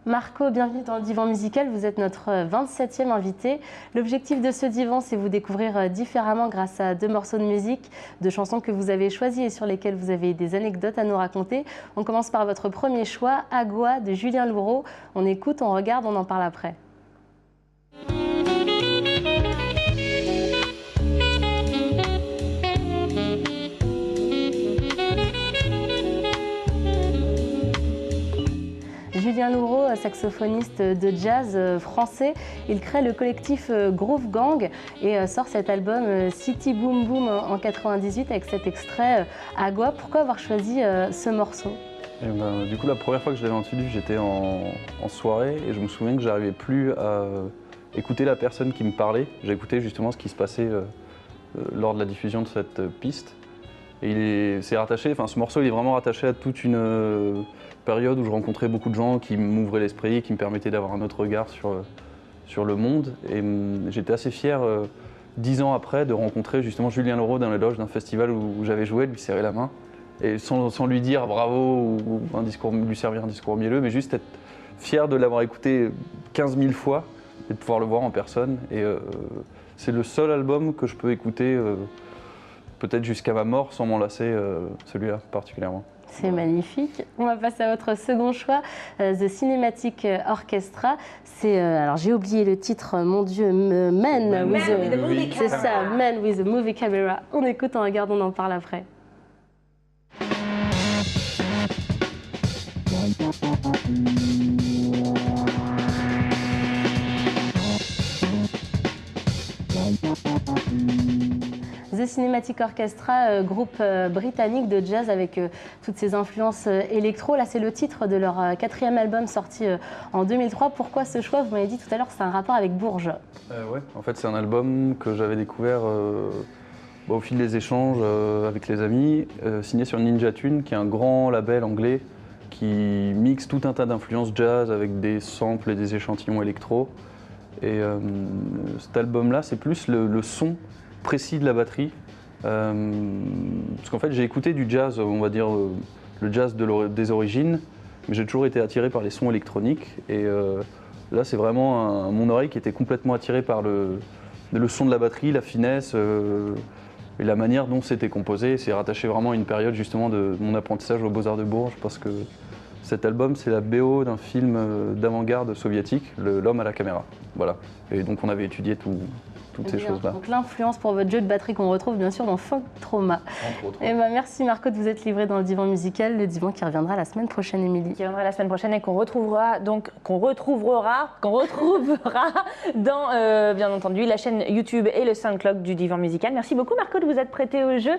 Marco, bienvenue dans le Divan Musical, vous êtes notre 27e invité. L'objectif de ce divan, c'est vous découvrir différemment grâce à 2 morceaux de musique, de chansons que vous avez choisis et sur lesquelles vous avez des anecdotes à nous raconter. On commence par votre premier choix, Agua de Julien Louraud. On écoute, on regarde, on en parle après. Julien Louraud, saxophoniste de jazz français, il crée le collectif Groove Gang et sort cet album City Boom Boom en 98 avec cet extrait Agua. Pourquoi avoir choisi ce morceau? Du coup, la première fois que je l'avais entendu, j'étais en soirée et je me souviens que j'arrivais plus à écouter la personne qui me parlait. J'écoutais justement ce qui se passait lors de la diffusion de cette piste. Et c'est rattaché, enfin ce morceau il est vraiment rattaché à toute une période où je rencontrais beaucoup de gens qui m'ouvraient l'esprit, qui me permettaient d'avoir un autre regard sur le monde. Et j'étais assez fier, 10 ans après, de rencontrer justement Julien Louraud dans les loges d'un festival où j'avais joué, de lui serrer la main. Et sans lui dire bravo ou lui servir un discours mielleux, mais juste être fier de l'avoir écouté 15 000 fois et de pouvoir le voir en personne. Et c'est le seul album que je peux écouter peut-être jusqu'à ma mort sans m'en lasser, celui-là particulièrement. C'est magnifique. On va passer à votre second choix, The Cinematic Orchestra. C'est, alors j'ai oublié le titre, mon Dieu, Man with a Movie Camera. C'est ça, Man with a Movie Camera. On écoute, on regarde, on en parle après. The Cinematic Orchestra, groupe britannique de jazz avec toutes ses influences électro. Là, c'est le titre de leur 4e album sorti en 2003. Pourquoi ce choix? Vous m'avez dit tout à l'heure que c'est un rapport avec Bourges. Ouais, en fait, c'est un album que j'avais découvert au fil des échanges avec les amis, signé sur Ninja Tune, qui est un grand label anglais qui mixe tout un tas d'influences jazz avec des samples et des échantillons électro. Et cet album-là, c'est plus le son précis de la batterie, parce qu'en fait j'ai écouté du jazz, on va dire le jazz des origines, mais j'ai toujours été attiré par les sons électroniques et là c'est vraiment mon oreille qui était complètement attirée par le son de la batterie, la finesse et la manière dont c'était composé. C'est rattaché vraiment à une période justement de mon apprentissage aux Beaux-Arts de Bourges, parce que cet album c'est la BO d'un film d'avant-garde soviétique, L'homme à la caméra. Voilà. Et donc on avait étudié toutes ces choses-là. Donc l'influence pour votre jeu de batterie qu'on retrouve bien sûr dans Funk Trauma. Et merci Marco de vous être livré dans le Divan Musical, le divan qui reviendra la semaine prochaine, Émilie. Qui reviendra la semaine prochaine et qu'on retrouvera dans bien entendu la chaîne YouTube et le SoundCloud du Divan Musical. Merci beaucoup Marco de vous être prêté au jeu.